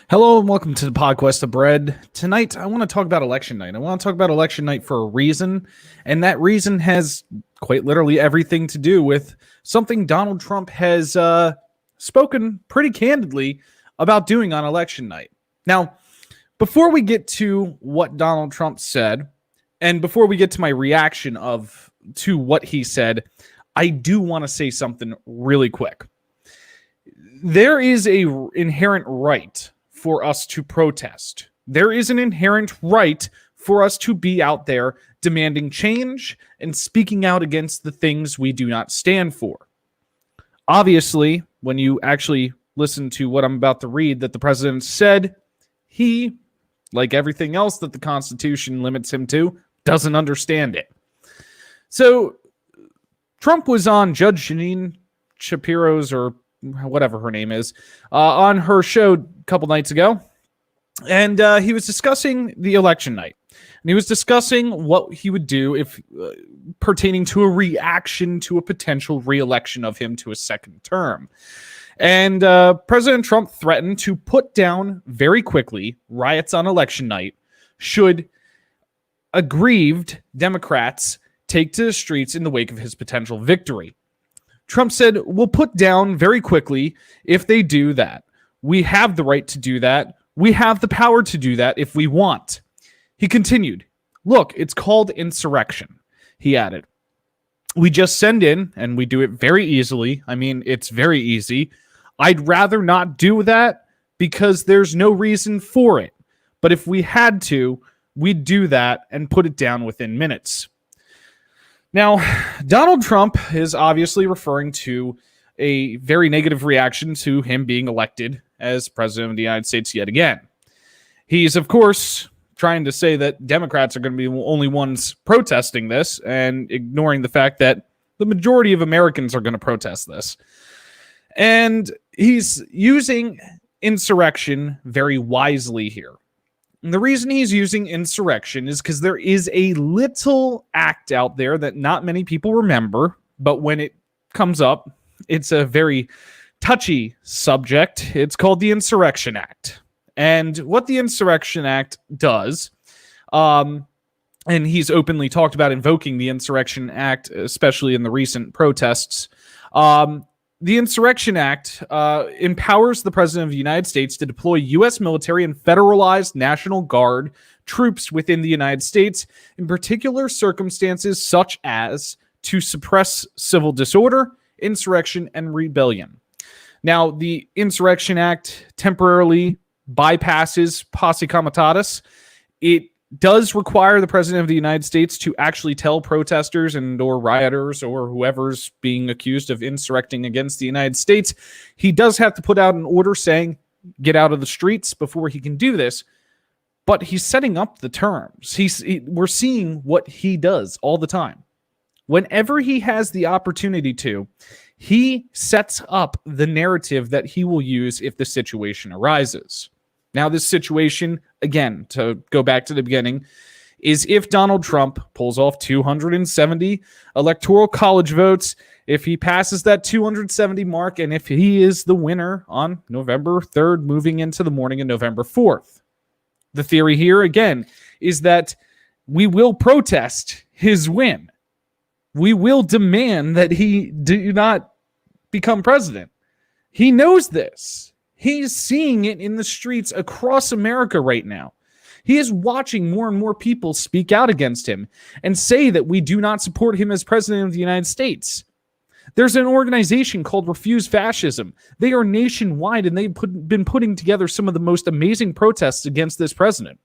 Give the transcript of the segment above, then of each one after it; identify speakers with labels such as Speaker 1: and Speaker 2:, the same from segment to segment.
Speaker 1: Hello and welcome to the Podquest of Bread. Tonight, I want to talk about election night. I want to talk about election night for a reason, and that reason has quite literally everything to do with something Donald Trump has spoken pretty candidly about doing on election night. Now, before we get to what Donald Trump said, and before we get to my reaction to what he said, I do want to say something really quick. There is a inherent right for us to protest. There is an inherent right for us to be out there demanding change and speaking out against the things we do not stand for. Obviously, when you actually listen to what I'm about to read that the president said, he, like everything else that the Constitution limits him to, doesn't understand it. So, Trump was on Judge Jeanine Shapiro's, or whatever her name is, on her show a couple nights ago. And he was discussing the election night. And he was discussing what he would do if pertaining to a reaction to a potential re-election of him to a second term. And President Trump threatened to put down very quickly riots on election night should aggrieved Democrats take to the streets in the wake of his potential victory. Trump said, we'll put down very quickly if they do that. We have the right to do that. We have the power to do that if we want. He continued, look, it's called insurrection. He added, we just send in and we do it very easily. I mean, it's very easy. I'd rather not do that because there's no reason for it. But if we had to, we'd do that and put it down within minutes. Now, Donald Trump is obviously referring to a very negative reaction to him being elected as president of the United States yet again. He's, of course, trying to say that Democrats are going to be the only ones protesting this and ignoring the fact that the majority of Americans are going to protest this. And he's using insurrection very wisely here. And the reason he's using insurrection is because there is a little act out there that not many people remember, but when it comes up, it's a very touchy subject. It's called the Insurrection Act. And what the Insurrection Act does, and he's openly talked about invoking the Insurrection Act, especially in the recent protests, the Insurrection Act empowers the President of the United States to deploy U.S. military and federalized National Guard troops within the United States in particular circumstances such as to suppress civil disorder, insurrection, and rebellion. Now, the Insurrection Act temporarily bypasses posse comitatus. It does require the President of the United States to actually tell protesters and or rioters or whoever's being accused of insurrecting against the United States, he does have to put out an order saying, get out of the streets before he can do this. But he's setting up the terms. We're seeing what he does all the time. Whenever he has the opportunity to, he sets up the narrative that he will use if the situation arises. Now, this situation, again, to go back to the beginning, is if Donald Trump pulls off 270 electoral college votes, if he passes that 270 mark, and if he is the winner on November 3rd, moving into the morning of November 4th. The theory here, again, is that we will protest his win. We will demand that he do not become president. He knows this. He's seeing it in the streets across America right now. He is watching more and more people speak out against him and say that we do not support him as president of the United States. There's an organization called Refuse Fascism. They are nationwide, and they've been putting together some of the most amazing protests against this president.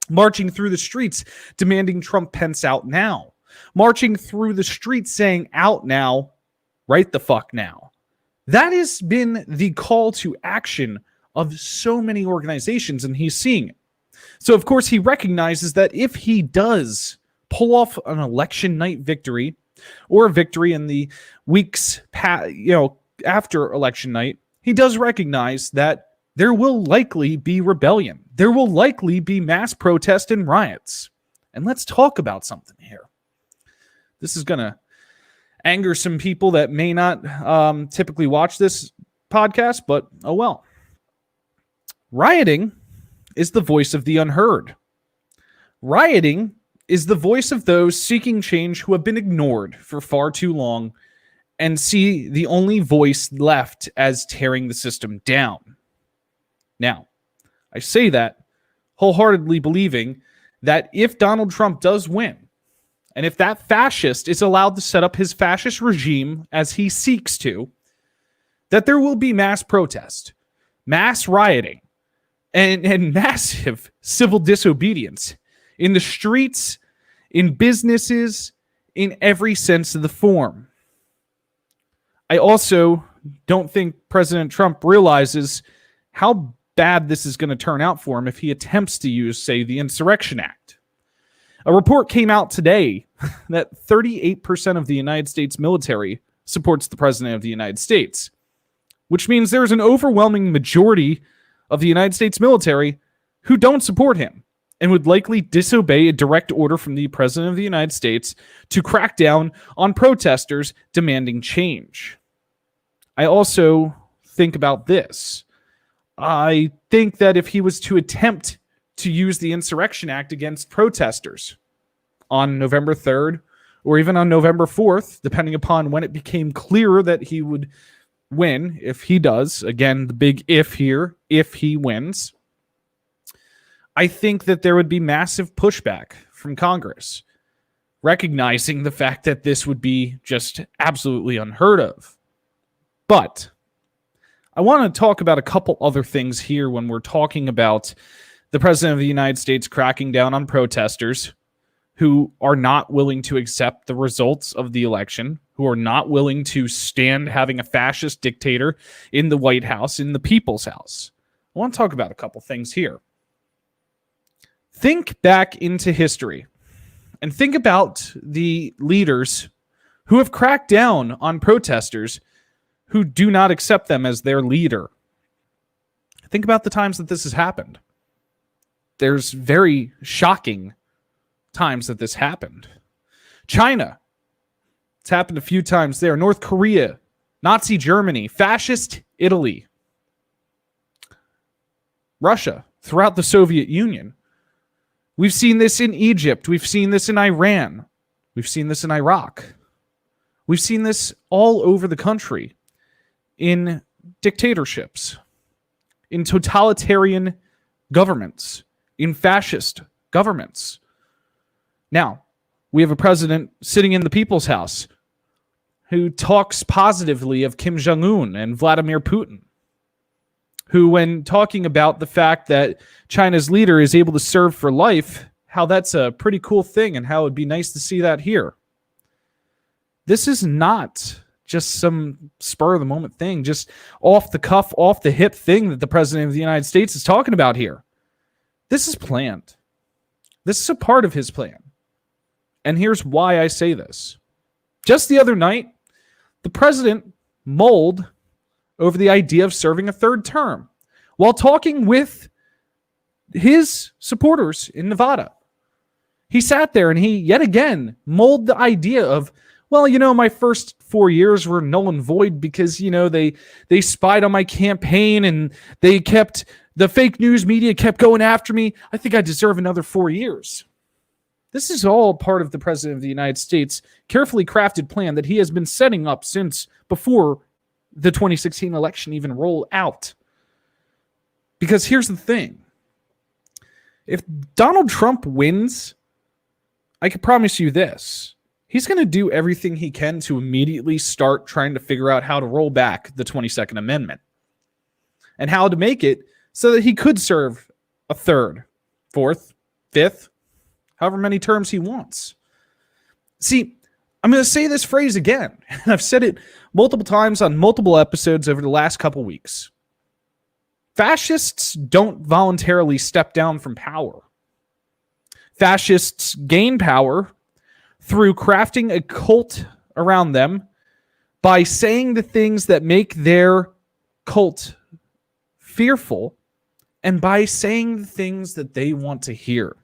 Speaker 1: Marching through the streets, demanding Trump Pence out now. Marching through the streets saying, out now, right the fuck now. That has been the call to action of so many organizations, and he's seeing it. So, of course, he recognizes that if he does pull off an election night victory or a victory in the weeks after election night, he does recognize that there will likely be rebellion. There will likely be mass protest and riots. And let's talk about something here. This is going to anger some people that may not typically watch this podcast, but oh well. Rioting is the voice of the unheard. Rioting is the voice of those seeking change who have been ignored for far too long and see the only voice left as tearing the system down. Now, I say that wholeheartedly believing that if Donald Trump does win, and if that fascist is allowed to set up his fascist regime as he seeks to, that there will be mass protest, mass rioting, and massive civil disobedience in the streets, in businesses, in every sense of the form. I also don't think President Trump realizes how bad this is going to turn out for him if he attempts to use, say, the Insurrection Act. A report came out today that 38% of the United States military supports the President of the United States, which means there's an overwhelming majority of the United States military who don't support him and would likely disobey a direct order from the President of the United States to crack down on protesters demanding change. I also think about this. I think that if he was to attempt to use the Insurrection Act against protesters on November 3rd or even on November 4th, depending upon when it became clear that he would win, if he does, again, the big if here, if he wins, I think that there would be massive pushback from Congress, recognizing the fact that this would be just absolutely unheard of. But I want to talk about a couple other things here when we're talking about the President of the United States cracking down on protesters who are not willing to accept the results of the election, who are not willing to stand having a fascist dictator in the White House, in the people's house. I want to talk about a couple things here. Think back into history and think about the leaders who have cracked down on protesters who do not accept them as their leader. Think about the times that this has happened. There's very shocking times that this happened. China, it's happened a few times there. North Korea, Nazi Germany, fascist Italy, Russia, throughout the Soviet Union. We've seen this in Egypt. We've seen this in Iran. We've seen this in Iraq. We've seen this all over the country in dictatorships, in totalitarian governments, in fascist governments. Now, we have a president sitting in the people's house who talks positively of Kim Jong-un and Vladimir Putin, who, when talking about the fact that China's leader is able to serve for life, how that's a pretty cool thing and how it would be nice to see that here. This is not just some spur of the moment thing, just off the cuff, off the hip thing that the President of the United States is talking about here. This is planned. This is a part of his plan. And here's why I say this. Just the other night, the president mulled over the idea of serving a third term while talking with his supporters in Nevada. He sat there and he yet again mulled the idea of, well, my first 4 years were null and void because, they spied on my campaign and the fake news media kept going after me. I think I deserve another 4 years. This is all part of the President of the United States' carefully crafted plan that he has been setting up since before the 2016 election even rolled out. Because here's the thing. If Donald Trump wins, I can promise you this. He's going to do everything he can to immediately start trying to figure out how to roll back the 22nd Amendment and how to make it so that he could serve a third, fourth, fifth, however many terms he wants. See, I'm going to say this phrase again. I've said it multiple times on multiple episodes over the last couple weeks. Fascists don't voluntarily step down from power. Fascists gain power through crafting a cult around them by saying the things that make their cult fearful and by saying the things that they want to hear.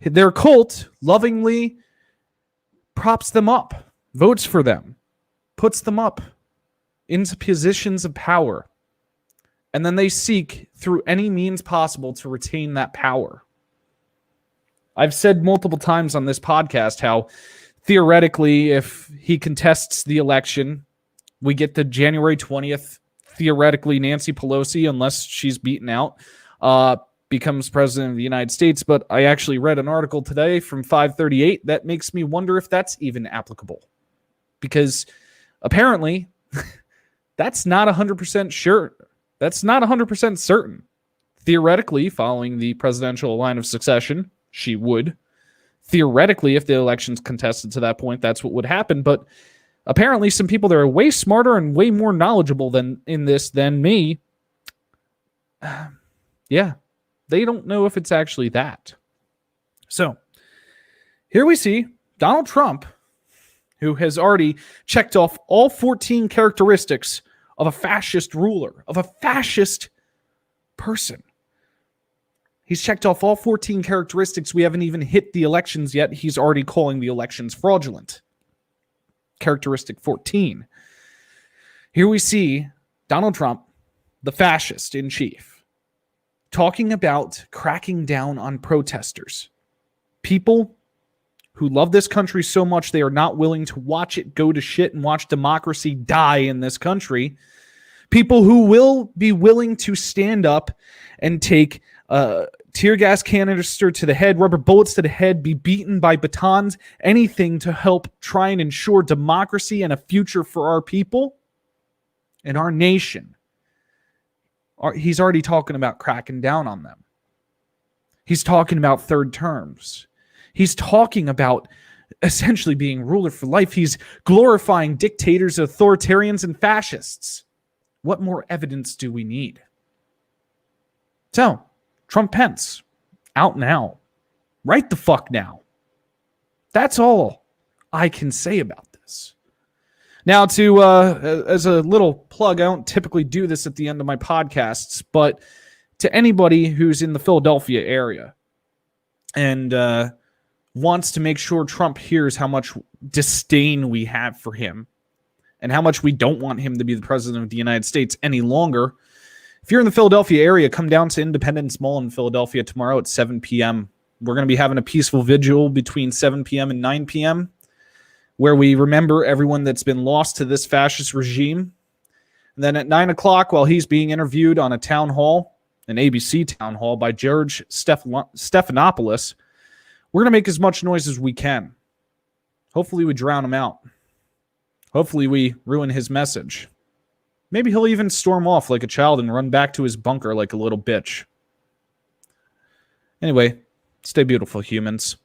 Speaker 1: Their cult lovingly props them up, votes for them, puts them up into positions of power. and then they seek through any means possible to retain that power. I've said multiple times on this podcast how theoretically, if he contests the election, we get to January 20th. Theoretically, Nancy Pelosi, unless she's beaten out, becomes president of the United States. But I actually read an article today from 538 that makes me wonder if that's even applicable. Because apparently, that's not 100% sure. That's not 100% certain. Theoretically, following the presidential line of succession, she would. Theoretically, if the election's contested to that point, that's what would happen. But apparently, some people that are way smarter and way more knowledgeable than me, yeah, they don't know if it's actually that. So, here we see Donald Trump, who has already checked off all 14 characteristics of a fascist ruler, of a fascist person. He's checked off all 14 characteristics. We haven't even hit the elections yet. He's already calling the elections fraudulent. Characteristic 14. Here we see Donald Trump, the fascist in chief, talking about cracking down on protesters. People who love this country so much they are not willing to watch it go to shit and watch democracy die in this country. People who will be willing to stand up and take tear gas canister to the head, rubber bullets to the head, be beaten by batons, anything to help try and ensure democracy and a future for our people and our nation. He's already talking about cracking down on them. He's talking about third terms. He's talking about essentially being ruler for life. He's glorifying dictators, authoritarians, and fascists. What more evidence do we need? So, Trump Pence, out now. Right the fuck now. That's all I can say about this. Now, as a little plug, I don't typically do this at the end of my podcasts, but to anybody who's in the Philadelphia area and wants to make sure Trump hears how much disdain we have for him and how much we don't want him to be the president of the United States any longer, if you're in the Philadelphia area, come down to Independence Mall in Philadelphia tomorrow at 7 p.m. We're going to be having a peaceful vigil between 7 p.m. and 9 p.m. where we remember everyone that's been lost to this fascist regime. And then at 9 o'clock, while he's being interviewed on a town hall, an ABC town hall by George Stephanopoulos, we're going to make as much noise as we can. Hopefully we drown him out. Hopefully we ruin his message. Maybe he'll even storm off like a child and run back to his bunker like a little bitch. Anyway, stay beautiful, humans.